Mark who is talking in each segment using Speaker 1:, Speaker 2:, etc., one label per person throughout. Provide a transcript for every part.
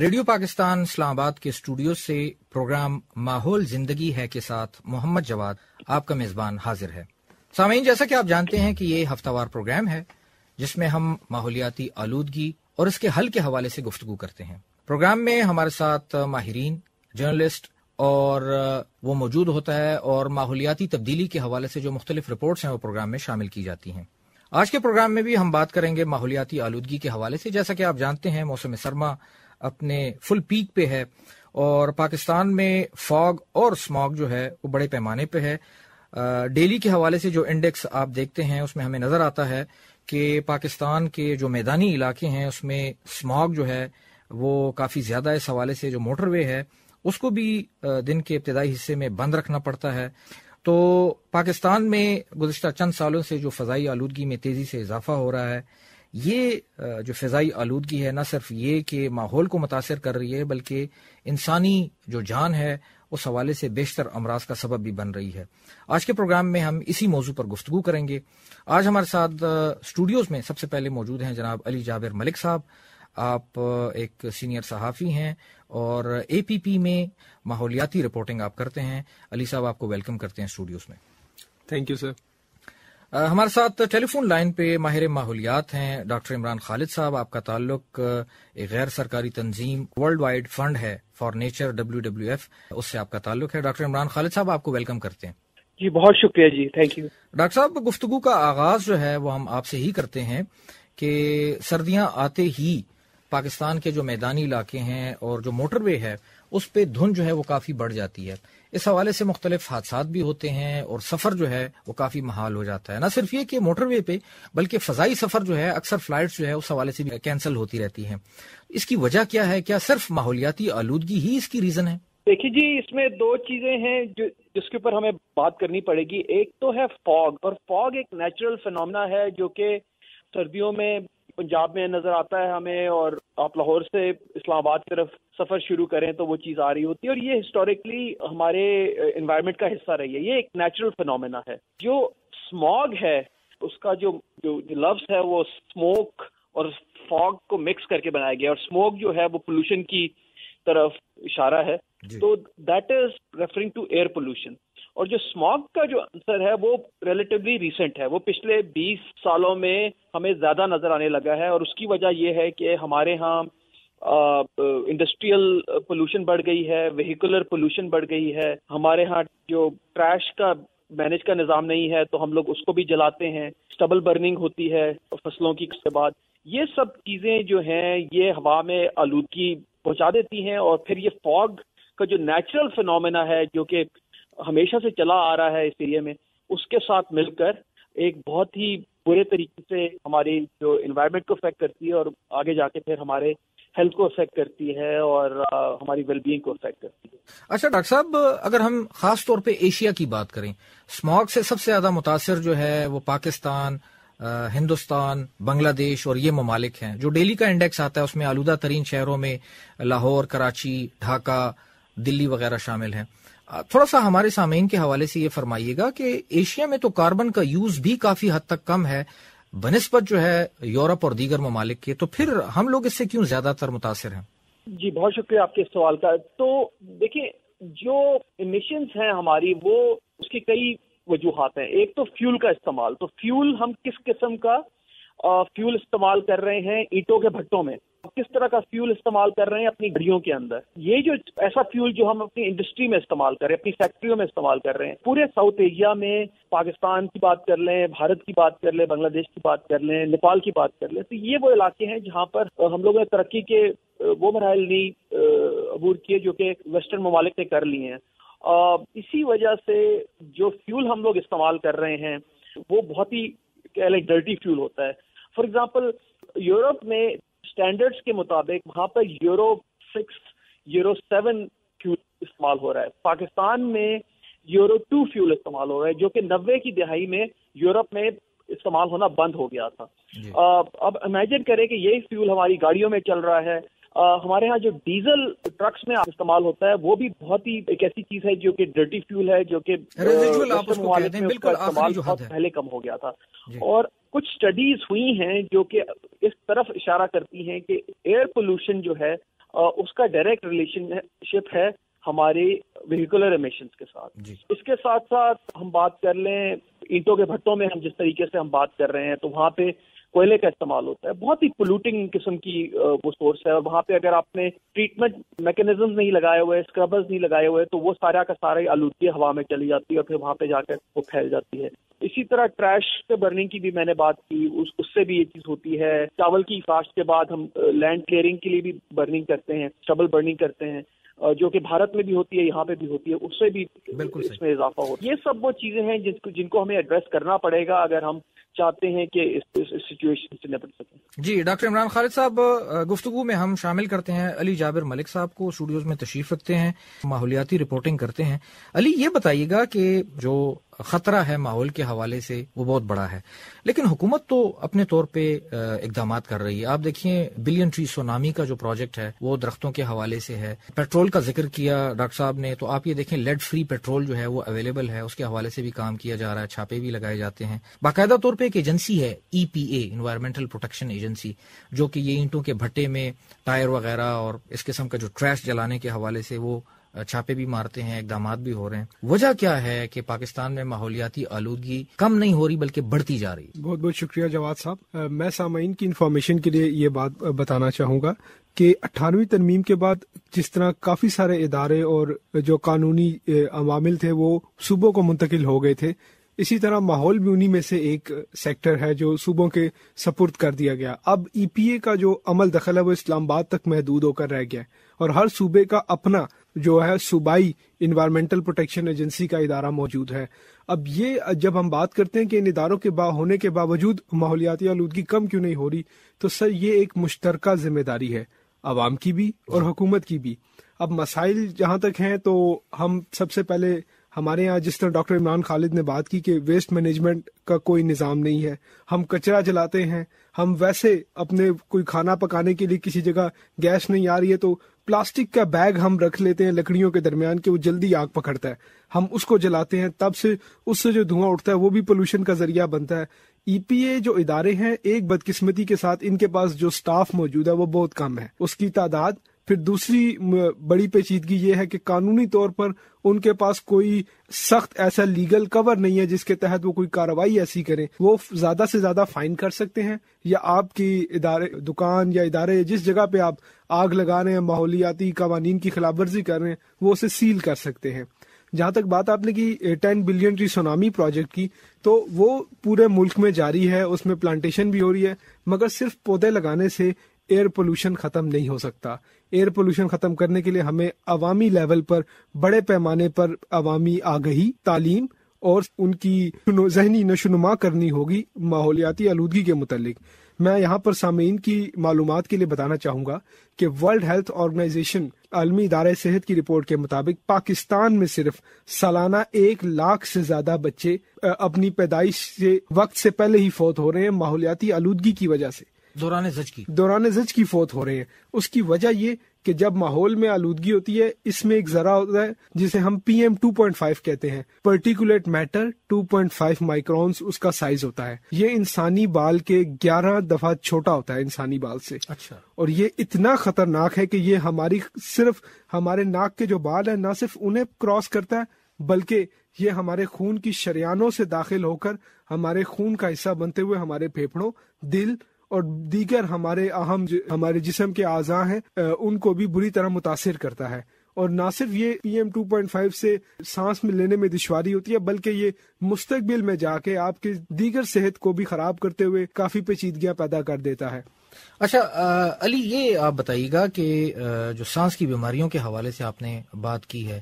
Speaker 1: Radio Pakistan اسلام آباد کے studio سے پروگرام ماحول زندگی ہے کے ساتھ محمد جواد آپ کا میزبان حاضر ہے۔ سامعین، جیسا کہ آپ جانتے ہیں کہ یہ ہفتہ وار پروگرام ہے جس میں ہم ماحولیاتی آلودگی اور اس کے حل کے حوالے سے گفتگو کرتے ہیں۔ پروگرام میں ہمارے ساتھ ماہرین، جرنلسٹ اور وہ موجود ہوتا ہے، اور ماحولیاتی تبدیلی کے حوالے سے جو مختلف رپورٹس ہیں وہ پروگرام میں شامل کی جاتی ہیں۔ آج کے پروگرام میں بھی ہم بات کریں گے ماحولیاتی آلودگی کے حوالے سے۔ جیسا کہ آپ جانتے ہیں موسم سرما اپنے فل پیک پہ ہے، اور پاکستان میں فاگ اور اسماگ جو ہے وہ بڑے پیمانے پہ ہے۔ ڈیلی کے حوالے سے جو انڈیکس آپ دیکھتے ہیں اس میں ہمیں نظر آتا ہے کہ پاکستان کے جو میدانی علاقے ہیں اس میں اسماگ جو ہے وہ کافی زیادہ ہے۔ اس حوالے سے جو موٹر وے ہے اس کو بھی دن کے ابتدائی حصے میں بند رکھنا پڑتا ہے۔ تو پاکستان میں گزشتہ چند سالوں سے جو فضائی آلودگی میں تیزی سے اضافہ ہو رہا ہے، یہ جو فضائی آلودگی ہے نہ صرف یہ کہ ماحول کو متاثر کر رہی ہے بلکہ انسانی جو جان ہے اس حوالے سے بیشتر امراض کا سبب بھی بن رہی ہے۔ آج کے پروگرام میں ہم اسی موضوع پر گفتگو کریں گے۔ آج ہمارے ساتھ اسٹوڈیوز میں سب سے پہلے موجود ہیں جناب علی جابر ملک صاحب۔ آپ ایک سینئر صحافی ہیں اور اے پی پی میں ماحولیاتی رپورٹنگ آپ کرتے ہیں۔ علی صاحب، آپ کو ویلکم کرتے ہیں اسٹوڈیوز میں۔
Speaker 2: Thank you sir.
Speaker 1: ہمارے ساتھ ٹیلی فون لائن پہ ماہر ماحولیات ہیں ڈاکٹر عمران خالد صاحب۔ آپ کا تعلق ایک غیر سرکاری تنظیم ورلڈ وائڈ فنڈ ہے فار نیچر WWF، اس سے آپ کا تعلق ہے۔ ڈاکٹر عمران خالد صاحب، آپ کو ویلکم کرتے ہیں۔
Speaker 3: جی بہت شکریہ جی، تھینک یو۔
Speaker 1: ڈاکٹر صاحب، گفتگو کا آغاز جو ہے وہ ہم آپ سے ہی کرتے ہیں کہ سردیاں آتے ہی پاکستان کے جو میدانی علاقے ہیں اور جو موٹر وے ہے اس پہ دھند جو ہے وہ کافی بڑھ جاتی ہے۔ اس حوالے سے مختلف حادثات بھی ہوتے ہیں اور سفر جو ہے وہ کافی محال ہو جاتا ہے۔ نہ صرف یہ کہ موٹر وے پہ بلکہ فضائی سفر جو ہے اکثر فلائٹس جو ہے اس حوالے سے بھی کینسل ہوتی رہتی ہیں۔ اس کی وجہ کیا ہے؟ کیا صرف ماحولیاتی آلودگی ہی اس کی ریزن ہے؟
Speaker 3: دیکھیے جی، اس میں دو چیزیں ہیں جس کے اوپر ہمیں بات کرنی پڑے گی۔ ایک تو ہے فاگ، اور فاگ ایک نیچرل فینومینا ہے جو کہ سردیوں میں پنجاب میں نظر آتا ہے ہمیں، اور آپ لاہور سے اسلام آباد کی طرف سفر شروع کریں تو وہ چیز آ رہی ہوتی ہے، اور یہ ہسٹوریکلی ہمارے انوائرمنٹ کا حصہ رہی ہے۔ یہ ایک نیچرل فینومینا ہے۔ جو اسماگ ہے اس کا جو لفظ ہے وہ اسموک اور فاگ کو مکس کر کے بنایا گیا، اور اسموک جو ہے وہ پولوشن کی طرف اشارہ ہے، تو that is referring to air pollution. اور جو اسماگ کا جو آنسر ہے وہ ریلیٹیولی ریسنٹ ہے، وہ پچھلے 20 سالوں میں ہمیں زیادہ نظر آنے لگا ہے، اور اس کی وجہ یہ ہے کہ ہمارے ہاں انڈسٹریل پولوشن بڑھ گئی ہے، وہیکولر پولوشن بڑھ گئی ہے، ہمارے ہاں جو ٹریش کا مینج کا نظام نہیں ہے تو ہم لوگ اس کو بھی جلاتے ہیں، اسٹبل برننگ ہوتی ہے فصلوں کی کے بعد۔ یہ سب چیزیں جو ہیں یہ ہوا میں آلودگی پہنچا دیتی ہیں، اور پھر یہ فاگ کا جو نیچرل فینومینا ہے جو کہ ہمیشہ سے چلا آ رہا ہے اس ایریا میں، اس کے ساتھ مل کر ایک بہت ہی برے طریقے سے ہماری جو انوائرمنٹ کو افیکٹ کرتی ہے، اور آگے جا کے پھر ہمارے ہیلتھ کو افیکٹ کرتی ہے اور ہماری ویل بینگ کو افیکٹ کرتی ہے۔
Speaker 1: اچھا ڈاکٹر صاحب، اگر ہم خاص طور پہ ایشیا کی بات کریں، اسماگ سے سب سے زیادہ متاثر جو ہے وہ پاکستان، ہندوستان، بنگلہ دیش اور یہ ممالک ہیں۔ جو ڈیلی کا انڈیکس آتا ہے اس میں آلودہ ترین شہروں میں لاہور، کراچی، ڈھاکہ، دلی وغیرہ شامل ہیں۔ تھوڑا سا ہمارے سامعین کے حوالے سے یہ فرمائیے گا کہ ایشیا میں تو کاربن کا یوز بھی کافی حد تک کم ہے بنسبت جو ہے یورپ اور دیگر ممالک کے، تو پھر ہم لوگ اس سے کیوں زیادہ تر متاثر ہیں؟
Speaker 3: جی بہت شکریہ آپ کے سوال کا۔ تو دیکھیں، جو ایمیشنز ہیں ہماری، وہ اس کی کئی وجوہات ہیں۔ ایک تو فیول کا استعمال، تو فیول ہم کس قسم کا فیول استعمال کر رہے ہیں اینٹوں کے بھٹوں میں، کس طرح کا فیول استعمال کر رہے ہیں اپنی گاڑیوں کے اندر۔ یہ جو ایسا فیول جو ہم اپنی انڈسٹری میں استعمال کر رہے ہیں، اپنی فیکٹریوں میں استعمال کر رہے ہیں، پورے ساؤتھ ایشیا میں پاکستان کی بات کر لیں، بھارت کی بات کر لیں، بنگلہ دیش کی بات کر لیں، نیپال کی بات کر لیں، تو یہ وہ علاقے ہیں جہاں پر ہم لوگوں نے ترقی کے وہ مراحل نہیں عبور کیے جو کہ ویسٹرن ممالک نے کر لیے ہیں۔ اسی وجہ سے جو فیول ہم لوگ استعمال کر رہے ہیں وہ بہت ہی ڈرٹی فیول ہوتا ہے۔ فار ایگزامپل، یورپ میں اسٹینڈرڈس کے مطابق وہاں پر یورو 6 یورو 7 فیول استعمال ہو رہا ہے۔ پاکستان میں یورو 2 فیول استعمال ہو رہا ہے جو کہ 90 کی دہائی میں یورپ میں استعمال ہونا بند ہو گیا تھا۔ اب امیجن کریں کہ یہی فیول ہماری گاڑیوں میں چل رہا ہے۔ ہمارے ہاں جو ڈیزل ٹرکس میں استعمال ہوتا ہے وہ بھی بہت ہی ایک ایسی چیز ہے جو کہ ڈرٹی فیول ہے، جو کہ استعمال بہت پہلے کم ہو گیا تھا۔ اور کچھ اسٹڈیز ہوئی ہیں جو کہ اس طرف اشارہ کرتی ہیں کہ ایئر پولوشن جو ہے اس کا ڈائریکٹ ریلیشن شپ ہے ہماری ویہیکولر ایمیشنز کے ساتھ
Speaker 1: جی. اس
Speaker 3: کے ساتھ ساتھ ہم بات کر لیں اینٹوں کے بھٹوں میں، ہم جس طریقے سے ہم بات کر رہے ہیں تو وہاں پہ کوئلے کا استعمال ہوتا ہے، بہت ہی پولوٹنگ قسم کی وہ سورس ہے، اور وہاں پہ اگر آپ نے ٹریٹمنٹ میکینزم نہیں لگائے ہوئے، اسکربرز نہیں لگائے ہوئے، تو وہ سارا کا سارا آلودگی ہوا میں چلی جاتی ہے اور پھر وہاں پہ جا کر وہ پھیل جاتی ہے. اسی طرح ٹریش سے برننگ کی بھی میں نے بات کی، اس سے بھی یہ چیز ہوتی ہے. چاول کی کاشت کے بعد ہم لینڈ کلیئرنگ کے لیے بھی برننگ کرتے ہیں، اسٹبل برننگ کرتے ہیں، جو کہ بھارت میں بھی ہوتی ہے، یہاں پہ بھی ہوتی ہے، اس سے بھی اس میں اضافہ ہوتا ہے. یہ سب وہ چیزیں ہیں جن کو ہمیں ایڈریس کرنا پڑے گا اگر ہم چاہتے ہیں کہ اس سچویشن سے نپٹ سکیں.
Speaker 1: جی ڈاکٹر عمران خالد صاحب، گفتگو میں ہم شامل کرتے ہیں علی جابر ملک صاحب کو، اسٹوڈیوز میں تشریف رکھتے ہیں، ماحولیاتی رپورٹنگ کرتے ہیں. علی، یہ بتائیے گا کہ جو خطرہ ہے ماحول کے حوالے سے وہ بہت بڑا ہے، لیکن حکومت تو اپنے طور پہ اقدامات کر رہی ہے. آپ دیکھیں بلین ٹری سونامی کا جو پروجیکٹ ہے وہ درختوں کے حوالے سے ہے. پیٹرول کا ذکر کیا ڈاکٹر صاحب نے، تو آپ یہ دیکھیں لیڈ فری پیٹرول جو ہے وہ اویلیبل ہے، اس کے حوالے سے بھی کام کیا جا رہا ہے، چھاپے بھی لگائے جاتے ہیں. باقاعدہ طور پہ ایک ایجنسی ہے EPA، انوائرمنٹل پروٹیکشن ایجنسی، جو کہ یہ اینٹوں کے بھٹے میں ٹائر وغیرہ اور اس قسم کا جو ٹریش جلانے کے حوالے سے وہ چھاپے بھی مارتے ہیں، اقدامات بھی ہو رہے ہیں. وجہ کیا ہے کہ پاکستان میں ماحولیاتی آلودگی کم نہیں ہو رہی بلکہ بڑھتی جا رہی؟
Speaker 2: بہت بہت شکریہ جواد صاحب. میں سامعین کی انفارمیشن کے لیے یہ بات بتانا چاہوں گا کہ 98ویں ترمیم کے بعد جس طرح کافی سارے ادارے اور جو قانونی عوامل تھے وہ صوبوں کو منتقل ہو گئے تھے، اسی طرح ماحول بھی انہی میں سے ایک سیکٹر ہے جو صوبوں کے سپرد کر دیا گیا. اب EPA کا جو عمل دخل ہے وہ اسلام آباد تک محدود ہو کر رہ گیا ہے، اور ہر صوبے کا اپنا جو ہے صوبائی انوائرمنٹل پروٹیکشن ایجنسی کا ادارہ موجود ہے. اب یہ جب ہم بات کرتے ہیں کہ ان اداروں کے ہونے کے باوجود ماحولیاتی آلودگی کم کیوں نہیں ہو رہی، تو سر یہ ایک مشترکہ ذمہ داری ہے، عوام کی بھی اور حکومت کی بھی. اب مسائل جہاں تک ہیں تو ہم سب سے پہلے ہمارے یہاں جس طرح ڈاکٹر عمران خالد نے بات کی کہ ویسٹ مینجمنٹ کا کوئی نظام نہیں ہے، ہم کچرا جلاتے ہیں، ہم ویسے اپنے کوئی کھانا پکانے کے لیے کسی جگہ گیس نہیں آ رہی ہے تو پلاسٹک کا بیگ ہم رکھ لیتے ہیں لکڑیوں کے درمیان کہ وہ جلدی آگ پکڑتا ہے، ہم اس کو جلاتے ہیں، تب سے اس سے جو دھواں اٹھتا ہے وہ بھی پولوشن کا ذریعہ بنتا ہے. EPA جو ادارے ہیں، ایک بدقسمتی کے ساتھ ان کے پاس جو سٹاف موجود ہے وہ بہت کم ہے، اس کی تعداد. پھر دوسری بڑی پیچیدگی یہ ہے کہ قانونی طور پر ان کے پاس کوئی سخت ایسا لیگل کور نہیں ہے جس کے تحت وہ کوئی کارروائی ایسی کریں. وہ زیادہ سے زیادہ فائن کر سکتے ہیں، یا آپ کی ادارے دکان یا ادارے جس جگہ پہ آپ آگ لگا رہے ہیں، ماحولیاتی قوانین کی خلاف ورزی کر رہے ہیں، وہ اسے سیل کر سکتے ہیں. جہاں تک بات آپ نے کی 10 بلین ٹری سونامی پروجیکٹ کی، تو وہ پورے ملک میں جاری ہے، اس میں پلانٹیشن بھی ہو رہی ہے، مگر صرف پودے لگانے سے ایئر پولوشن ختم نہیں ہو سکتا. ایئر پولوشن ختم کرنے کے لیے ہمیں عوامی لیول پر بڑے پیمانے پر عوامی آگہی، تعلیم اور ان کی ذہنی نشوونما کرنی ہوگی ماحولیاتی آلودگی کے متعلق. میں یہاں پر سامعین کی معلومات کے لیے بتانا چاہوں گا کہ ورلڈ ہیلتھ آرگنائزیشن عالمی ادارہ صحت کی رپورٹ کے مطابق پاکستان میں صرف سالانہ 1 لاکھ سے زیادہ بچے اپنی پیدائش سے وقت سے پہلے ہی فوت ہو رہے ہیں ماحولیاتی آلودگی کی وجہ سے. دوران زچ کی فوت ہو رہے ہیں. اس کی وجہ یہ کہ جب ماحول میں آلودگی ہوتی ہے، اس میں ایک ذرہ ہوتا ہے جسے ہم PM 2.5 کہتے ہیں، پرٹیکولیٹ میٹر 2.5 مائکرونز اس کا سائز ہوتا ہے. یہ انسانی بال کے 11 دفعہ چھوٹا ہوتا ہے انسانی بال سے.
Speaker 1: اچھا.
Speaker 2: اور یہ اتنا خطرناک ہے کہ یہ صرف ہمارے ناک کے جو بال ہیں نہ صرف انہیں کراس کرتا ہے، بلکہ یہ ہمارے خون کی شریانوں سے داخل ہو کر ہمارے خون کا حصہ بنتے ہوئے ہمارے پھیپھڑوں، دل اور دیگر ہمارے جسم کے اعضاء ہیں ان کو بھی بری طرح متاثر کرتا ہے. اور نہ صرف یہ PM 2.5 سے سانس میں لینے میں دشواری ہوتی ہے، بلکہ یہ مستقبل میں جا کے آپ کے دیگر صحت کو بھی خراب کرتے ہوئے کافی پیچیدگیاں پیدا کر دیتا ہے.
Speaker 1: اچھا علی، یہ آپ بتائیے گا کہ جو سانس کی بیماریوں کے حوالے سے آپ نے بات کی ہے،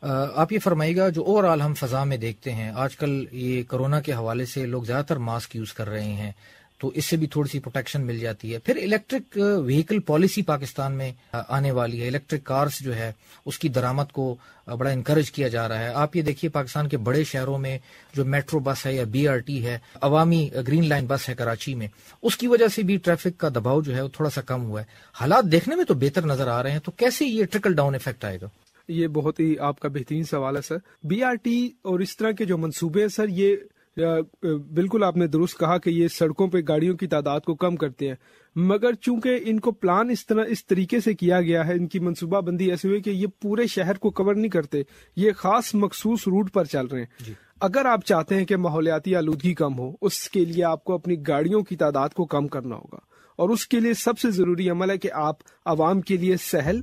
Speaker 1: آپ یہ فرمائیے گا جو اوور آل ہم فضا میں دیکھتے ہیں آج کل، یہ کورونا کے حوالے سے لوگ زیادہ تر ماسک یوز کر رہے ہیں، تو اس سے بھی تھوڑی سی پروٹیکشن مل جاتی ہے. پھر الیکٹرک وہیکل پالیسی پاکستان میں آنے والی ہے، الیکٹرک کارز جو ہے اس کی درآمد کو بڑا انکریج کیا جا رہا ہے. آپ یہ دیکھیے پاکستان کے بڑے شہروں میں جو میٹرو بس ہے یا BRT ہے، عوامی گرین لائن بس ہے کراچی میں، اس کی وجہ سے بھی ٹریفک کا دباؤ جو ہے وہ تھوڑا سا کم ہوا ہے. حالات دیکھنے میں تو بہتر نظر آ رہے ہیں، تو کیسے یہ ٹرکل ڈاؤن افیکٹ آئے گا؟
Speaker 2: یہ بہت ہی آپ کا بہترین سوال ہے سر. BRT اور اس طرح کے جو منصوبے ہیں سر، یہ بالکل آپ نے درست کہا کہ یہ سڑکوں پہ گاڑیوں کی تعداد کو کم کرتے ہیں، مگر چونکہ ان کو پلان اس طریقے سے کیا گیا ہے، ان کی منصوبہ بندی ایسی ہوئی کہ یہ پورے شہر کو کور نہیں کرتے، یہ خاص مخصوص روٹ پر چل رہے ہیں. اگر آپ چاہتے ہیں کہ ماحولیاتی آلودگی کم ہو، اس کے لیے آپ کو اپنی گاڑیوں کی تعداد کو کم کرنا ہوگا، اور اس کے لیے سب سے ضروری عمل ہے کہ آپ عوام کے لیے سہل،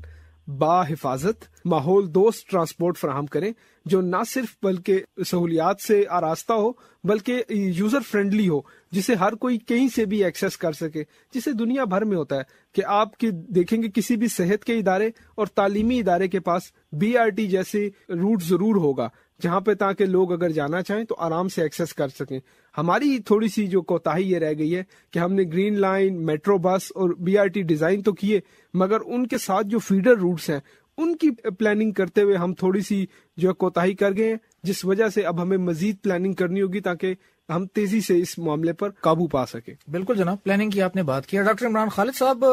Speaker 2: با حفاظت، ماحول دوست ٹرانسپورٹ فراہم کریں، جو نہ صرف بلکہ سہولیات سے آراستہ ہو بلکہ یوزر فرینڈلی ہو، جسے ہر کوئی کہیں سے بھی ایکسیس کر سکے، جسے دنیا بھر میں ہوتا ہے کہ آپ دیکھیں گے کسی بھی صحت کے ادارے اور تعلیمی ادارے کے پاس BRT جیسے روٹ ضرور ہوگا، جہاں پہ تاکہ لوگ اگر جانا چاہیں تو آرام سے ایکسیس کر سکیں. ہماری تھوڑی سی جو کوتاہی یہ رہ گئی ہے کہ ہم نے گرین لائن، میٹرو بس اور BRT ڈیزائن تو کیے، مگر ان کے ساتھ جو فیڈر روٹس ہیں ان کی پلاننگ کرتے ہوئے ہم تھوڑی سی جو کوتاہی کر گئے ہیں، جس وجہ سے اب ہمیں مزید پلاننگ کرنی ہوگی تاکہ ہم تیزی سے اس معاملے پر قابو پا سکیں.
Speaker 1: بالکل جناب، پلاننگ کی آپ نے بات کی. ڈاکٹر عمران خالد صاحب،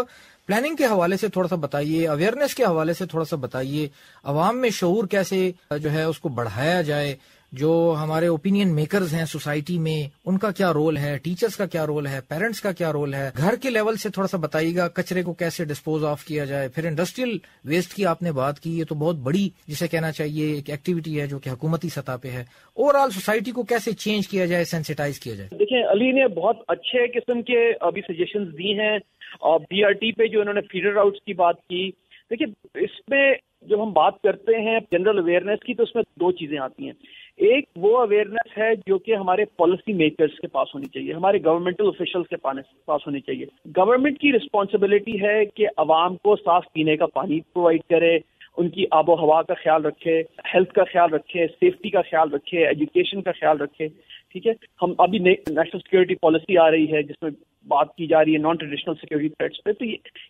Speaker 1: پلاننگ کے حوالے سے تھوڑا سا بتائیے، اویئرنیس کے حوالے سے تھوڑا سا بتائیے، عوام میں شعور کیسے جو ہے اس کو بڑھایا جائے، جو ہمارے اوپینین میکرز ہیں سوسائٹی میں ان کا کیا رول ہے، ٹیچرز کا کیا رول ہے، پیرنٹس کا کیا رول ہے، گھر کے لیول سے تھوڑا سا بتائیے گا کچرے کو کیسے ڈسپوز آف کیا جائے. پھر انڈسٹریل ویسٹ کی آپ نے بات کی، یہ تو بہت بڑی جسے کہنا چاہیے ایک ایکٹیویٹی ہے جو کہ حکومتی سطح پہ ہے. اوور آل سوسائٹی کو کیسے چینج کیا جائے، سینسیٹائز کیا جائے.
Speaker 3: دیکھیں، علی نے بہت اچھے قسم کے ابھی سجیشنز دی ہیں، اور BRT پہ جو انہوں نے فیڈر راؤٹس کی بات کی. دیکھیں، اس میں جب ہم بات کرتے ہیں جنرل اویئرنیس کی تو اس میں دو چیزیں آتی ہیں. ایک وہ اویئرنیس ہے جو کہ ہمارے پالیسی میکرز کے پاس ہونی چاہیے، ہمارے گورنمنٹل آفیشلز کے پاس ہونی چاہیے. گورنمنٹ کی رسپانسبلٹی ہے کہ عوام کو صاف پینے کا پانی پرووائڈ کرے، ان کی آب و ہوا کا خیال رکھے، ہیلتھ کا خیال رکھے، سیفٹی کا خیال رکھے، ایجوکیشن کا خیال رکھے. ٹھیک ہے، ہم ابھی نیشنل سیکورٹی پالیسی آ رہی ہے جس میں بات کی جا رہی ہے نان ٹریڈیشنل سیکورٹی تھریٹس پہ. تو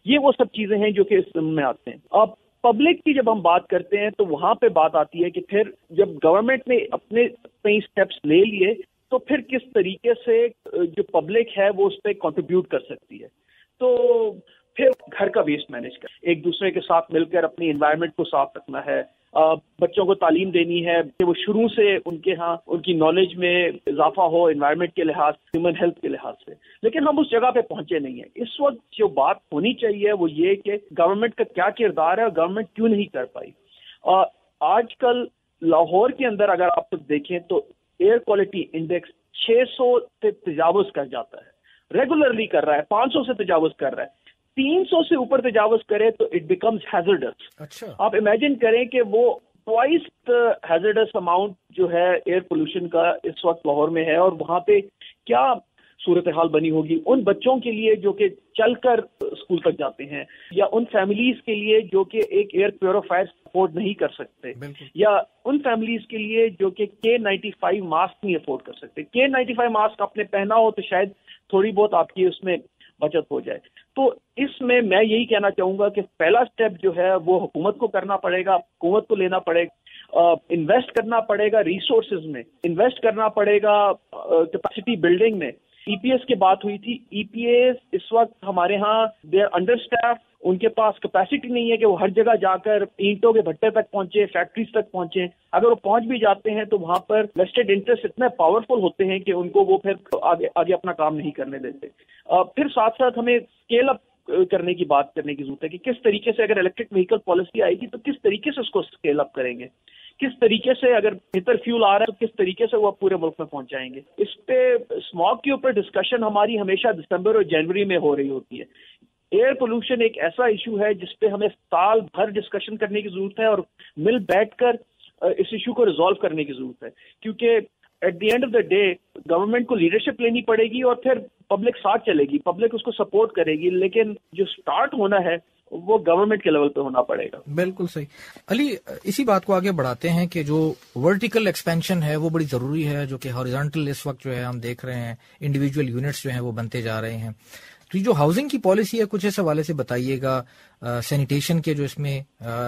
Speaker 3: یہ وہ سب چیزیں ہیں جو کہ اس میں آتے ہیں. اب پبلک کی جب ہم بات کرتے ہیں تو وہاں پہ بات آتی ہے کہ پھر جب گورنمنٹ نے اپنے کئی اسٹیپس لے لیے تو پھر کس طریقے سے جو پبلک ہے وہ اس پہ کنٹریبیوٹ کر سکتی ہے. تو پھر گھر کا ویسٹ مینیج کر، ایک دوسرے کے ساتھ مل کر اپنی انوائرمنٹ کو صاف رکھنا ہے. بچوں کو تعلیم دینی ہے کہ وہ شروع سے ان کے ہاں ان کی نالج میں اضافہ ہو انوائرمنٹ کے لحاظ، ہیومن ہیلتھ کے لحاظ سے. لیکن ہم اس جگہ پہ پہنچے نہیں ہیں. اس وقت جو بات ہونی چاہیے وہ یہ کہ گورنمنٹ کا کیا کردار ہے اور گورنمنٹ کیوں نہیں کر پائی. آج کل لاہور کے اندر اگر آپ دیکھیں تو ایئر کوالٹی انڈیکس 600 سے تجاوز کر جاتا ہے، ریگولرلی کر رہا ہے، 500 سے تجاوز کر رہا ہے. 300 سے اوپر تجاوز کرے تو اٹ بیکمز ہیزرڈس.
Speaker 1: اچھا،
Speaker 3: آپ امیجن کریں کہ وہ ٹوائس ہیزرڈس اماؤنٹ جو ہے ایئر پولوشن کا اس وقت لاہور میں ہے، اور وہاں پہ کیا صورتحال بنی ہوگی ان بچوں کے لیے جو کہ چل کر اسکول تک جاتے ہیں، یا ان فیملیز کے لیے جو کہ ایک ایئر پیوریفائر افورڈ نہیں کر سکتے، یا ان فیملیز کے لیے جو کہ K95 ماسک نہیں افورڈ کر سکتے. K95 ماسک آپ نے پہنا ہو تو شاید تھوڑی بہت آپ کی اس میں بچت ہو جائے. تو اس میں یہی کہنا چاہوں گا کہ پہلا سٹیپ جو ہے وہ حکومت کو کرنا پڑے گا، حکومت کو لینا پڑے گا، انویسٹ کرنا پڑے گا ریسورسز میں، انویسٹ کرنا پڑے گا کیپیسٹی بلڈنگ میں. EPS کی بات ہوئی تھی، EPS اس وقت ہمارے ہاں دے آر انڈر اسٹاف، ان کے پاس کیپیسٹی نہیں ہے کہ وہ ہر جگہ جا کر اینٹوں کے بھٹے تک پہنچے، فیکٹریز تک پہنچے. اگر وہ پہنچ بھی جاتے ہیں تو وہاں پر ویسٹڈ انٹرسٹ اتنے پاورفل ہوتے ہیں کہ ان کو وہ پھر آگے اپنا کام نہیں کرنے دیتے. پھر ساتھ ساتھ ہمیں اسکیل اپ کرنے کی بات کرنے کی ضرورت ہے کہ کس طریقے سے اگر الیکٹرک وہیکل پالیسی آئے گی تو کس طریقے سے اس کو اسکیل اپ کریں گے، کس طریقے سے اگر بہتر فیول آ رہا ہے تو کس طریقے سے وہ پورے ملک میں پہنچائیں گے. اس پہ اسموگ کے اوپر ڈسکشن ہماری ہمیشہ دسمبر اور جنوری میں ہو رہی ہوتی ہے. ایئر پولوشن ایک ایسا ایشو ہے جس پہ ہمیں سال بھر ڈسکشن کرنے کی ضرورت ہے اور مل بیٹھ کر اس ایشو کو ریزالو کرنے کی ضرورت ہے، کیونکہ at the end of the day government کو لیڈرشپ لینی پڑے گی اور پھر پبلک ساتھ چلے گی، پبلک اس کو سپورٹ کرے گی، لیکن جو سٹارٹ ہونا ہے وہ گورنمنٹ کے لیول پہ ہونا پڑے گا.
Speaker 1: بالکل صحیح. علی، اسی بات کو آگے بڑھاتے ہیں کہ جو ورٹیکل ایکسپینشن ہے وہ بڑی ضروری ہے، جو کہ ہاریزونٹل اس وقت جو ہے ہم دیکھ رہے ہیں انڈیویجول یونٹس جو ہیں وہ بنتے جا رہے ہیں. تو جو ہاؤسنگ کی پالیسی ہے کچھ اس حوالے سے بتائیے گا، سینیٹیشن کے جو اس میں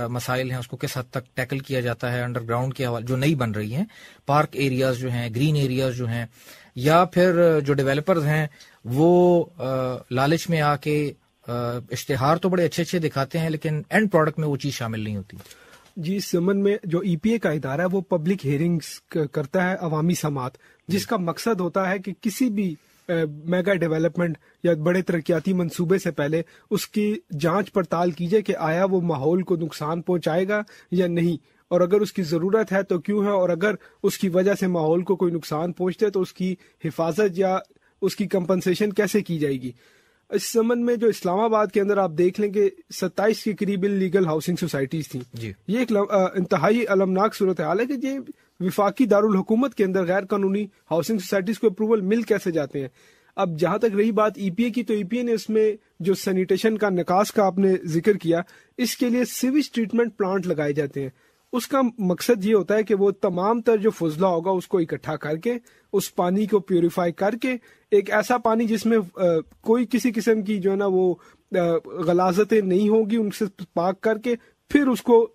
Speaker 1: مسائل ہیں اس کو کس حد تک ٹیکل کیا جاتا ہے، انڈر گراؤنڈ کے حوالے جو نئی بن رہی ہیں، پارک ایریاز جو ہیں، گرین ایریاز جو ہیں، یا پھر جو ڈیولپرز ہیں وہ لالچ میں آ کے اشتہار تو بڑے اچھے اچھے دکھاتے ہیں لیکن اینڈ پروڈکٹ میں وہ چیز شامل نہیں ہوتی.
Speaker 2: جی، اس ضمن میں جو ای پی اے کا ادارہ ہے وہ پبلک ہیئرنگز کرتا ہے، عوامی سماعت، جس کا مقصد ہوتا ہے کہ کسی بھی میگا ڈیولپمنٹ یا بڑے ترقیاتی منصوبے سے پہلے اس کی جانچ پڑتال کیجئے کہ آیا وہ ماحول کو نقصان پہنچائے گا یا نہیں، اور اگر اس کی ضرورت ہے تو کیوں ہے، اور اگر اس کی وجہ سے ماحول کو کوئی نقصان پہنچتے تو اس کی حفاظت یا اس کی کمپنسیشن کیسے کی جائے گی۔ اس ضمن میں جو اسلام آباد کے اندر آپ دیکھ لیں کہ 27 کے قریب لیگل ہاؤسنگ سوسائٹیز تھیں جی۔ یہ ایک انتہائی المناک صورتحال ہے کہ یہ وفاقی دارالحکومت کے اندر غیر قانونی ہاؤسنگ سوسائٹیز کو اپروول مل کیسے جاتے ہیں۔ اب جہاں تک رہی بات ای پی اے کی، تو ای پی اے نے اس میں جو سینیٹیشن کا نکاس کا آپ نے ذکر کیا، اس کے لیے سیویج ٹریٹمنٹ پلانٹ لگائے جاتے ہیں۔ اس کا مقصد یہ ہوتا ہے کہ وہ تمام تر جو فضلہ ہوگا اس کو اکٹھا کر کے اس پانی کو پیوریفائی کر کے ایک ایسا پانی جس میں کوئی کسی قسم کی جو ہے نا وہ غلاظتیں نہیں ہوں گی، ان سے پاک کر کے پھر اس کو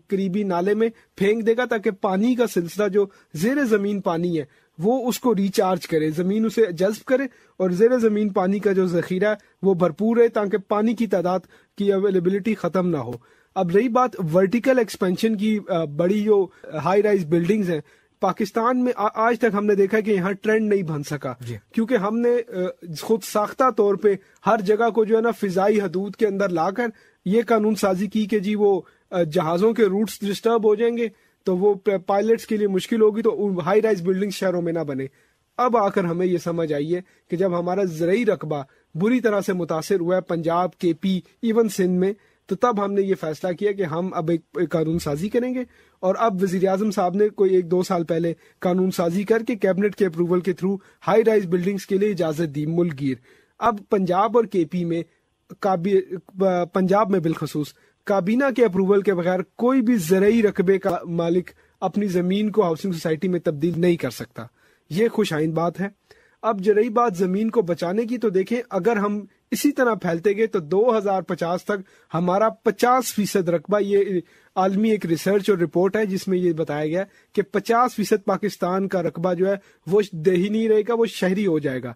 Speaker 2: قریبی نالے میں پھینک دے گا، تاکہ پانی کا سلسلہ جو زیر زمین پانی ہے وہ اس کو ریچارج کرے، زمین اسے جذب کرے، اور زیر زمین پانی کا جو ذخیرہ ہے وہ بھرپور ہے، تاکہ پانی کی تعداد کی اویلیبلٹی ختم نہ ہو۔ اب رہی بات ورٹیکل ایکسپینشن کی، بڑی جو ہائی رائز بلڈنگز ہیں پاکستان میں، آج تک ہم نے دیکھا کہ یہاں ٹرینڈ نہیں بن سکا کیونکہ ہم نے خود ساختہ طور پہ ہر جگہ کو جو ہے نا فضائی حدود کے اندر لا کر یہ قانون سازی کی کہ جی وہ جہازوں کے روٹس ڈسٹرب ہو جائیں گے تو وہ پائلٹس کے لیے مشکل ہوگی، تو ہائی رائز بلڈنگ شہروں میں نہ بنے۔ اب آ کر ہمیں یہ سمجھ آئی ہے کہ جب ہمارا زرعی رقبہ بری طرح سے متاثر ہوا ہے پنجاب، کے پی، ایون سندھ میں، تو تب ہم نے یہ فیصلہ کیا کہ ہم اب ایک قانون سازی کریں گے، اور اب وزیر اعظم صاحب نے کوئی 1-2 سال پہلے قانون سازی کر کے کیبنٹ کے اپروول کے تھرو ہائی رائز بلڈنگز کے لیے اجازت دی ملک گیر۔ اب پنجاب اور کے پی میں، پنجاب میں بالخصوص کابینہ کے اپروول کے بغیر کوئی بھی زرعی رقبے کا مالک اپنی زمین کو ہاؤسنگ سوسائٹی میں تبدیل نہیں کر سکتا۔ یہ خوش آئند بات ہے۔ اب جو رہی بات زمین کو بچانے کی، تو دیکھیں اگر ہم اسی طرح پھیلتے گئے تو 2050 تک ہمارا 50% رقبہ، یہ عالمی ایک ریسرچ اور رپورٹ ہے جس میں یہ بتایا گیا کہ 50% پاکستان کا رقبہ جو ہے وہ دیہی نہیں رہے گا، وہ شہری ہو جائے گا۔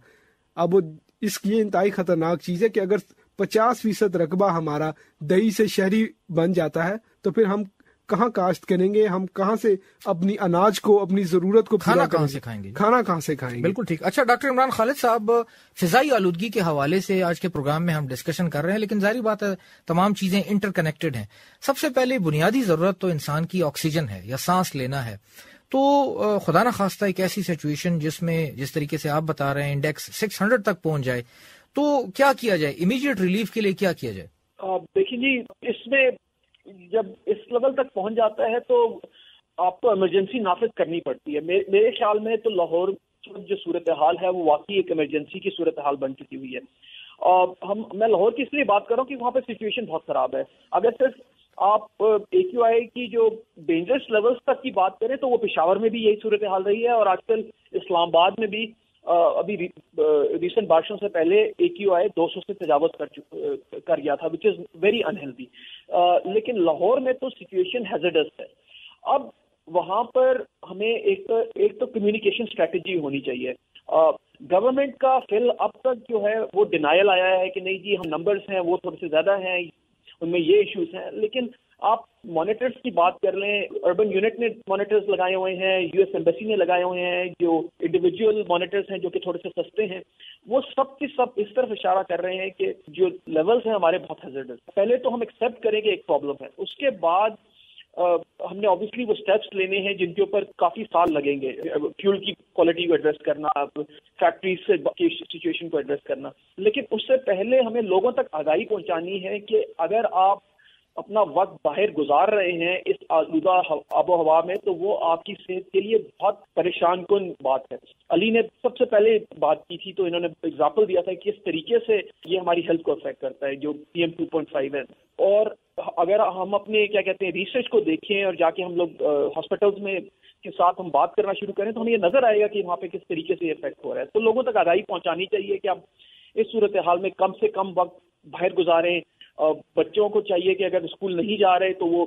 Speaker 2: اب اس کی انتہائی خطرناک چیز ہے کہ اگر 50% رقبہ ہمارا دیہی سے شہری بن جاتا ہے تو پھر ہم کہاں کاشت کریں گے، ہم کہاں سے اپنی اناج کو، اپنی ضرورت کو
Speaker 1: کھانا کہاں سے کھائیں گے؟
Speaker 2: بالکل
Speaker 1: ٹھیک۔ اچھا ڈاکٹر عمران خالد صاحب، فضائی آلودگی کے حوالے سے آج کے پروگرام میں ہم ڈسکشن کر رہے ہیں، لیکن ظاہری بات ہے تمام چیزیں انٹر کنیکٹڈ ہیں۔ سب سے پہلے بنیادی ضرورت تو انسان کی آکسیجن ہے یا سانس لینا ہے، تو خدا نخواستہ ایک ایسی سچویشن جس میں جس طریقے سے آپ بتا رہے ہیں انڈیکس 600 تک پہنچ جائے تو کیا کیا جائے؟ امیڈیٹ ریلیف کے لیے کیا کیا جائے؟
Speaker 3: دیکھیے جی، اس میں جب اس لیول تک پہنچ جاتا ہے تو آپ کو ایمرجنسی نافذ کرنی پڑتی ہے۔ میرے خیال میں تو لاہور جو صورتحال ہے وہ واقعی ایک ایمرجنسی کی صورتحال بن چکی ہوئی ہے۔ میں لاہور کی اس لیے بات کر رہا ہوں کہ وہاں پہ سچویشن بہت خراب ہے۔ اگر صرف آپ AQI کی جو ڈینجرس لیولز تک کی بات کریں تو وہ پشاور میں بھی یہی صورتحال رہی ہے، اور آج کل اسلام آباد میں بھی ابھی ریسنٹ بارشوں سے پہلے AQI 200 سے تجاوز کر گیا تھا، وچ از ویری انہیلدی۔ لیکن لاہور میں تو سچویشن ہیزرڈس ہے۔ اب وہاں پر ہمیں ایک تو کمیونیکیشن اسٹریٹجی ہونی چاہیے۔ گورنمنٹ کا اب تک جو ہے وہ ڈینائل آیا ہے کہ نہیں جی ہم نمبرز ہیں وہ تھوڑے سے زیادہ ہیں، ان میں یہ ایشوز ہیں، لیکن آپ مانیٹرز کی بات کر لیں، اربن یونٹ نے مانیٹرز لگائے ہوئے ہیں، US ایمبیسی نے لگائے ہوئے ہیں، جو انڈیویجول مانیٹرز ہیں جو کہ تھوڑے سے سستے ہیں، وہ سب کی سب اس طرف اشارہ کر رہے ہیں کہ جو لیولز ہیں ہمارے بہت ہیزرڈس۔ پہلے تو ہم ایکسیپٹ کریں کہ ایک پرابلم ہے، اس کے بعد ہم نے obviously وہ اسٹیپس لینے ہیں جن کے اوپر کافی سال لگیں گے۔ فیول کی کوالٹی کو ایڈریس کرنا، فیکٹریز سے سچویشن کو ایڈریس کرنا، لیکن اس سے پہلے ہمیں لوگوں تک آگاہی پہنچانی ہے کہ اگر آپ اپنا وقت باہر گزار رہے ہیں اس آلودہ آب و ہوا میں تو وہ آپ کی صحت کے لیے بہت پریشان کن بات ہے۔ علی نے سب سے پہلے بات کی تھی تو انہوں نے اگزامپل دیا تھا کہ کس طریقے سے یہ ہماری ہیلتھ کو افیکٹ کرتا ہے جو PM 2.5 ہے۔ اور اگر ہم اپنے کیا کہتے ہیں ریسرچ کو دیکھیں اور جا کے ہم لوگ ہاسپٹلز میں کے ساتھ ہم بات کرنا شروع کریں تو ہمیں یہ نظر آئے گا کہ وہاں پہ کس طریقے سے یہ افیکٹ ہو رہا ہے۔ تو لوگوں تک آگاہی پہنچانی چاہیے کہ اب اس صورتحال میں کم سے کم وقت باہر گزاریں۔ بچوں کو چاہیے کہ اگر اسکول نہیں جا رہے تو وہ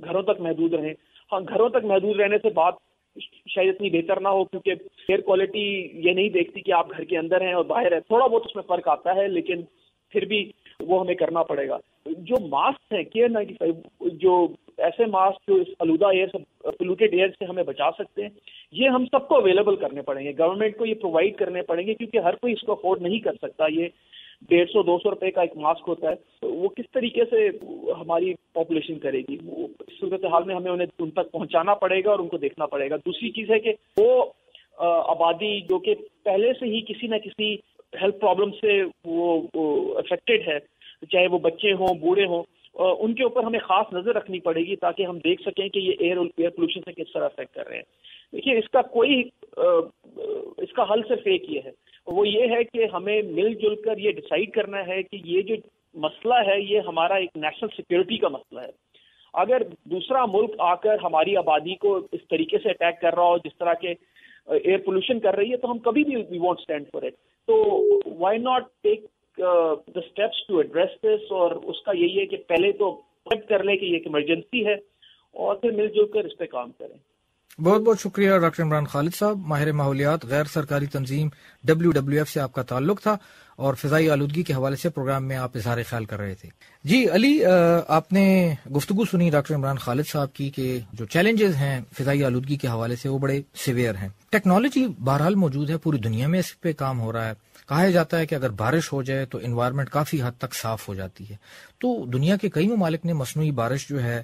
Speaker 3: گھروں تک محدود رہیں۔ ہاں، گھروں تک محدود رہنے سے بات شاید اتنی بہتر نہ ہو کیونکہ ایئر کوالٹی یہ نہیں دیکھتی کہ آپ گھر کے اندر ہیں اور باہر ہیں، تھوڑا بہت اس میں فرق آتا ہے لیکن پھر بھی وہ ہمیں کرنا پڑے گا۔ جو ماسک ہیں KN95 جو ایسے ماسک جو اس آلودہ ایئر سے پولوٹیڈ ایئر سے ہمیں بچا سکتے ہیں، یہ ہم سب کو اویلیبل کرنے پڑیں گے، گورنمنٹ کو یہ پرووائڈ کرنے پڑیں گے، کیونکہ ہر کوئی اس کو افورڈ نہیں کر سکتا. یہ 150-200 روپے کا ایک ماسک ہوتا ہے، تو وہ کس طریقے سے ہماری پاپولیشن کرے گی؟ اس صورتحال میں ہمیں انہیں ان تک پہنچانا پڑے گا اور ان کو دیکھنا پڑے گا. دوسری چیز ہے کہ وہ آبادی جو کہ پہلے سے ہی کسی نہ کسی ہیلتھ پرابلم سے وہ افیکٹڈ ہے، چاہے وہ بچے ہوں بوڑھے ہوں، ان کے اوپر ہمیں خاص نظر رکھنی پڑے گی تاکہ ہم دیکھ سکیں کہ یہ ایئر پولوشن سے کس طرح افیکٹ کر رہے ہیں. دیکھیے اس کا حل صرف ایک یہ ہے، وہ یہ ہے کہ ہمیں مل جل کر یہ ڈیسائیڈ کرنا ہے کہ یہ جو مسئلہ ہے یہ ہمارا ایک نیشنل سیکیورٹی کا مسئلہ ہے. اگر دوسرا ملک آ کر ہماری آبادی کو اس طریقے سے اٹیک کر رہا ہو جس طرح کے ایئر پولوشن کر رہی ہے تو ہم کبھی بھی we won't stand for it. تو why not take the steps to address this، اور اس کا یہی ہے کہ پہلے تو ایکسپٹ کر لیں کہ یہ ایک ایمرجنسی ہے اور پھر مل جل کر اس پہ کام کریں.
Speaker 1: بہت بہت شکریہ ڈاکٹر عمران خالد صاحب. ماہر ماحولیات، غیر سرکاری تنظیم WWF سے آپ کا تعلق تھا اور فضائی آلودگی کے حوالے سے پروگرام میں آپ اظہار خیال کر رہے تھے. جی علی، آپ نے گفتگو سنی ڈاکٹر عمران خالد صاحب کی کہ جو چیلنجز ہیں فضائی آلودگی کے حوالے سے وہ بڑے سیویئر ہیں. ٹیکنالوجی بہرحال موجود ہے، پوری دنیا میں اس پہ کام ہو رہا ہے. کہا جاتا ہے کہ اگر بارش ہو جائے تو انوائرمنٹ کافی حد تک صاف ہو جاتی ہے. تو دنیا کے کئی ممالک نے مصنوعی بارش جو ہے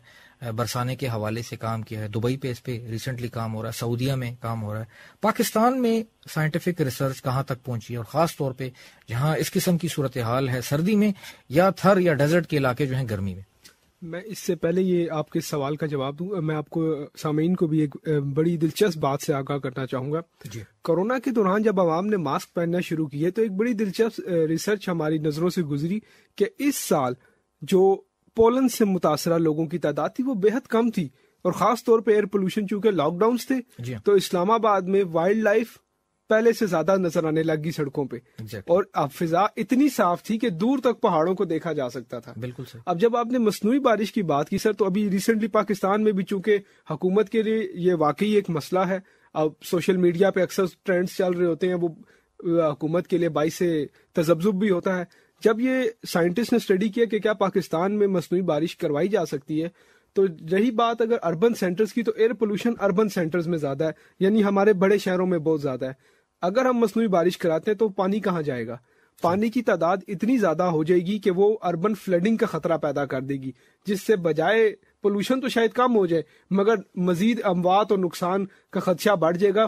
Speaker 1: برسانے کے حوالے سے کام کیا ہے. دبئی پہ اس پہ ریسنٹلی کام ہو رہا ہے، سعودیہ میں کام ہو رہا ہے. پاکستان میں سائنٹیفک ریسرچ کہاں تک پہنچی ہے، اور خاص طور پہ جہاں اس قسم کی صورتحال ہے سردی میں یا تھر یا ڈیزرٹ کے علاقے جو ہیں گرمی میں؟
Speaker 2: میں اس سے پہلے یہ آپ کے سوال کا جواب دوں، میں آپ کو سامعین کو بھی ایک بڑی دلچسپ بات سے آگاہ کرنا چاہوں گا.
Speaker 1: جی.
Speaker 2: کورونا کے دوران جب عوام نے ماسک پہننا شروع کیے تو ایک بڑی دلچسپ ریسرچ ہماری نظروں سے گزری کہ اس سال جو پولن سے متاثرہ لوگوں کی تعداد تھی وہ بے حد کم تھی، اور خاص طور پہ ایئر پولوشن چونکہ لاک ڈاؤنز تھے.
Speaker 1: جی.
Speaker 2: تو اسلام آباد میں وائلڈ لائف پہلے سے زیادہ نظر آنے لگی سڑکوں پہ. اور اب فضا اتنی صاف تھی کہ دور تک پہاڑوں کو دیکھا جا سکتا تھا.
Speaker 1: بالکل صحیح.
Speaker 2: اب جب آپ نے مصنوعی بارش کی بات کی سر، تو ابھی ریسنٹلی پاکستان میں بھی چونکہ حکومت کے لیے یہ واقعی ایک مسئلہ ہے. اب سوشل میڈیا پہ اکثر ٹرینڈز چل رہے ہوتے ہیں، وہ حکومت کے لیے باعث تذبذب بھی ہوتا ہے. جب یہ سائنٹسٹ نے اسٹڈی کیا کہ کیا پاکستان میں مصنوعی بارش کروائی جا سکتی ہے، تو رہی بات اگر اربن سینٹرز کی، تو ایئر پولوشن اربن سینٹرز میں زیادہ ہے، یعنی ہمارے بڑے شہروں میں بہت زیادہ ہے. اگر ہم مصنوعی بارش کراتے ہیں تو پانی کہاں جائے گا؟ پانی کی تعداد اتنی زیادہ ہو جائے گی کہ وہ اربن فلڈنگ کا خطرہ پیدا کر دے گی، جس سے بجائے پولوشن تو شاید کم ہو جائے مگر مزید اموات اور نقصان کا خدشہ بڑھ جائے گا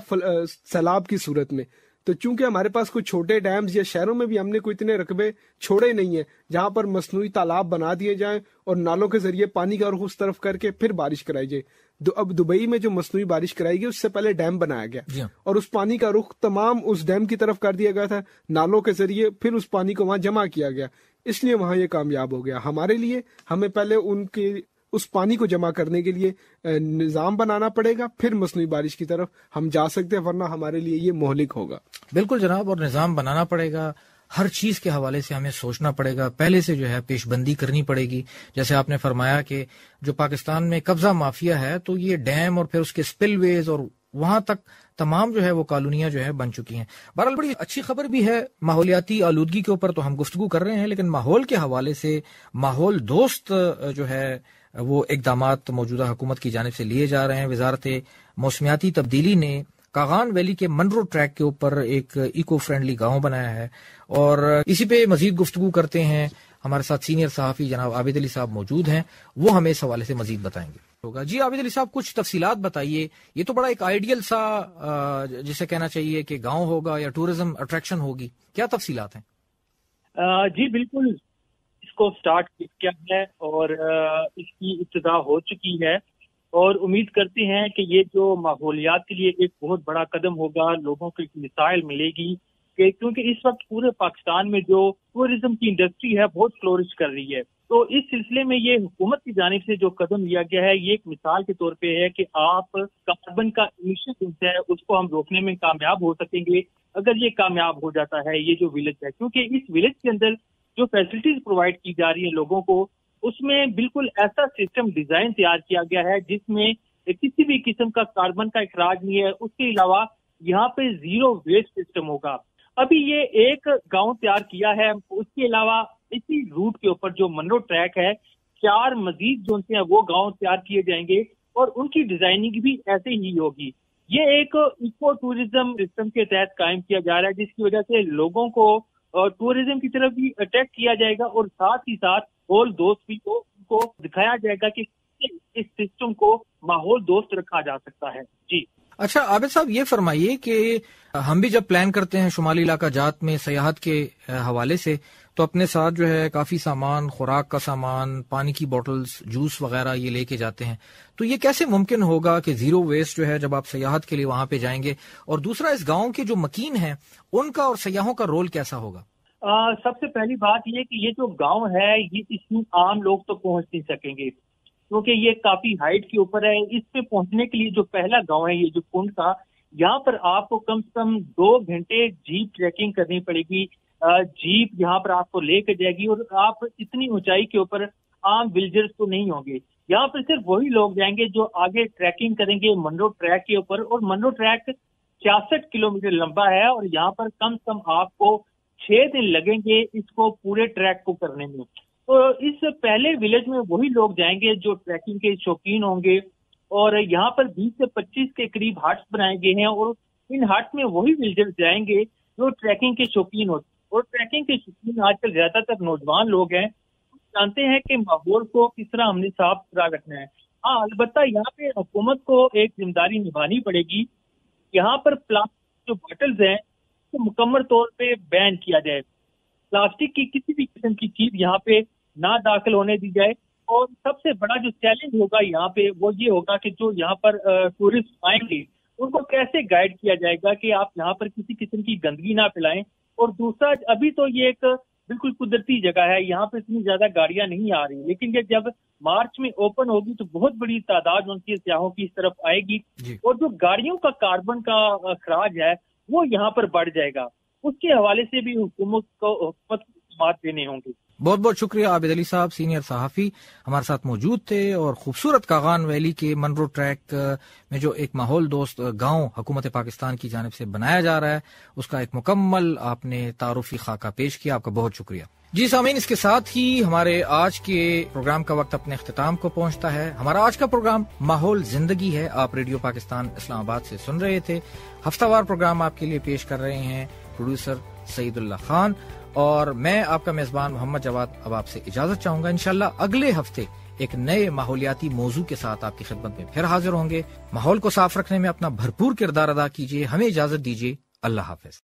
Speaker 2: سیلاب کی صورت میں. تو چونکہ ہمارے پاس کوئی چھوٹے ڈیمز یا شہروں میں بھی ہم نے کوئی اتنے رقبے چھوڑے نہیں ہیں جہاں پر مصنوعی تالاب بنا دیے جائیں اور نالوں کے ذریعے پانی کا رخ اس طرف کر کے پھر بارش کرائی جائے. اب دبئی میں جو مصنوعی بارش کرائی گئی اس سے پہلے ڈیم بنایا گیا اور اس پانی کا رخ تمام اس ڈیم کی طرف کر دیا گیا تھا نالوں کے ذریعے، پھر اس پانی کو وہاں جمع کیا گیا، اس لیے وہاں یہ کامیاب ہو گیا. ہمارے لیے ہمیں پہلے ان کے اس پانی کو جمع کرنے کے لیے نظام بنانا پڑے گا، پھر مصنوعی بارش کی طرف ہم جا سکتے ہیں، ورنہ ہمارے لیے یہ مہلک ہوگا.
Speaker 1: بالکل جناب، اور نظام بنانا پڑے گا. ہر چیز کے حوالے سے ہمیں سوچنا پڑے گا، پہلے سے جو ہے پیش بندی کرنی پڑے گی. جیسے آپ نے فرمایا کہ جو پاکستان میں قبضہ مافیا ہے تو یہ ڈیم اور پھر اس کے سپل ویز اور وہاں تک تمام جو ہے وہ کالونیاں جو ہے بن چکی ہیں. بہرحال بڑی اچھی خبر بھی ہے ماحولیاتی آلودگی کے اوپر تو ہم گفتگو کر رہے ہیں، لیکن ماحول کے حوالے سے ماحول دوست جو ہے وہ اقدامات موجودہ حکومت کی جانب سے لیے جا رہے ہیں. وزارت موسمیاتی تبدیلی نے کاغان ویلی کے منرو ٹریک کے اوپر ایک ایکو فرینڈلی گاؤں بنایا ہے، اور اسی پہ مزید گفتگو کرتے ہیں. ہمارے ساتھ سینئر صحافی جناب عابد علی صاحب موجود ہیں، وہ ہمیں اس حوالے سے مزید بتائیں گے. ہوگا جی عابد علی صاحب، کچھ تفصیلات بتائیے. یہ تو بڑا ایک آئیڈیل سا جسے کہنا چاہیے کہ گاؤں ہوگا یا ٹورزم اٹریکشن ہوگی، کیا تفصیلات ہیں؟
Speaker 4: جی بالکل، اس کو سٹارٹ کیا ہے اور اس کی ابتدا ہو چکی ہے، اور امید کرتے ہیں کہ یہ جو ماحولیات کے لیے ایک بہت بڑا قدم ہوگا. لوگوں کو ایک مثال ملے گی کہ کیونکہ اس وقت پورے پاکستان میں جو ٹورزم کی انڈسٹری ہے بہت فلورش کر رہی ہے، تو اس سلسلے میں یہ حکومت کی جانب سے جو قدم لیا گیا ہے یہ ایک مثال کے طور پہ ہے کہ آپ کاربن کا ایمیشن ہے اس کو ہم روکنے میں کامیاب ہو سکیں گے اگر یہ کامیاب ہو جاتا ہے یہ جو ولیج ہے. کیونکہ اس ولیج کے اندر جو فیسلٹیز پرووائڈ کی جا رہی ہیں لوگوں کو، اس میں بالکل ایسا سسٹم ڈیزائن تیار کیا گیا ہے جس میں کسی بھی قسم کا کاربن کا اخراج نہیں ہے. اس کے علاوہ یہاں پہ زیرو ویسٹ سسٹم ہوگا. ابھی یہ ایک گاؤں تیار کیا ہے، اس کے علاوہ اسی روٹ کے اوپر جو منرو ٹریک ہے 4 مزید جو ہیں وہ گاؤں تیار کیے جائیں گے اور ان کی ڈیزائننگ بھی ایسے ہی ہوگی. یہ ایک ایکو ٹوریزم سسٹم کے تحت قائم کیا جا رہا ہے، جس کی وجہ سے لوگوں کو ٹوریزم کی طرف بھی اٹریکٹ کیا جائے گا اور ساتھ ہی ساتھ ماحول دوست بھی کو دکھایا جائے گا کہ اس سسٹم کو ماحول دوست رکھا جا سکتا ہے. جی
Speaker 1: اچھا عابد صاحب، یہ فرمائیے کہ ہم بھی جب پلان کرتے ہیں شمالی علاقہ جات میں سیاحت کے حوالے سے تو اپنے ساتھ جو ہے کافی سامان، خوراک کا سامان، پانی کی بوٹلز، جوس وغیرہ یہ لے کے جاتے ہیں. تو یہ کیسے ممکن ہوگا کہ زیرو ویسٹ جو ہے جب آپ سیاحت کے لیے وہاں پہ جائیں گے؟ اور دوسرا، اس گاؤں کے جو مکین ہیں ان کا اور سیاحوں کا رول کیسا ہوگا؟
Speaker 4: سب سے پہلی بات یہ کہ یہ جو گاؤں ہے یہ اس میں عام لوگ تو پہنچ نہیں سکیں گے کیونکہ یہ کافی ہائٹ کے اوپر ہے. اس پہ پہنچنے کے لیے جو پہلا گاؤں ہے یہ جو کنڈ کا، یہاں پر آپ کو کم سے کم 2 گھنٹے جیپ ٹریکنگ کرنی پڑے گی. جیپ یہاں پر آپ کو لے کے جائے گی اور آپ اتنی اونچائی کے اوپر عام ولیجرز تو نہیں ہوں گے. یہاں پر صرف وہی لوگ جائیں گے جو آگے ٹریکنگ کریں گے منرو ٹریک کے اوپر، اور منرو ٹریک 66 کلومیٹر لمبا ہے اور یہاں پر کم سے کم آپ کو 6 دن لگیں گے اس کو پورے ٹریک کو کرنے میں. تو اس پہلے ولیج میں وہی لوگ جائیں گے جو ٹریکنگ کے شوقین ہوں گے، اور یہاں پر 20 سے 25 کے قریب ہٹس بنائے گئے ہیں اور ان ہٹس میں وہی ولیجر جائیں گے جو ٹریکنگ کے شوقین ہوتے ہیں. اور ٹریکنگ کے شوقین آج کل زیادہ تر نوجوان لوگ ہیں، جانتے ہیں کہ ماحول کو کس طرح ہم نے صاف ستھرا رکھنا ہے. ہاں البتہ یہاں پہ حکومت کو ایک ذمہ داری نبھانی پڑے گی. یہاں پر پلاسٹک جو باٹلز ہیں تو مکمل طور پہ بین کیا جائے. پلاسٹک کی کسی بھی قسم کی چیز یہاں پہ نہ داخل ہونے دی جائے. اور سب سے بڑا جو چیلنج ہوگا یہاں پہ وہ یہ ہوگا کہ جو یہاں پر ٹورسٹ آئیں گے ان کو کیسے گائیڈ کیا جائے گا کہ آپ یہاں پر کسی قسم کی گندگی نہ پھیلائیں. اور دوسرا، ابھی تو یہ ایک بالکل قدرتی جگہ ہے، یہاں پہ اتنی زیادہ گاڑیاں نہیں آ رہی، لیکن یہ جب مارچ میں اوپن ہوگی تو بہت بڑی تعداد ان کی سیاحوں کی اس طرف آئے گی اور جو گاڑیوں کا کاربن کا اخراج ہے وہ یہاں پر بڑھ جائے گا. اس کے حوالے سے بھی حکومت کو بات دینے ہوں گے.
Speaker 1: بہت بہت شکریہ عابد علی صاحب، سینئر صحافی ہمارے ساتھ موجود تھے. اور خوبصورت کاغان ویلی کے منرو ٹریک میں جو ایک ماحول دوست گاؤں حکومت پاکستان کی جانب سے بنایا جا رہا ہے اس کا ایک مکمل آپ نے تعارفی خاکہ پیش کیا. آپ کا بہت شکریہ. جی سامعین، اس کے ساتھ ہی ہمارے آج کے پروگرام کا وقت اپنے اختتام کو پہنچتا ہے. ہمارا آج کا پروگرام ماحول زندگی ہے. آپ ریڈیو پاکستان اسلام آباد سے سن رہے تھے. ہفتہ وار پروگرام آپ کے لیے پیش کر رہے ہیں پروڈیوسر سعید اللہ خان، اور میں آپ کا میزبان محمد جواد اب آپ سے اجازت چاہوں گا. انشاءاللہ اگلے ہفتے ایک نئے ماحولیاتی موضوع کے ساتھ آپ کی خدمت میں پھر حاضر ہوں گے. ماحول کو صاف رکھنے میں اپنا بھرپور کردار ادا کیجیے. ہمیں اجازت دیجیے. اللہ حافظ.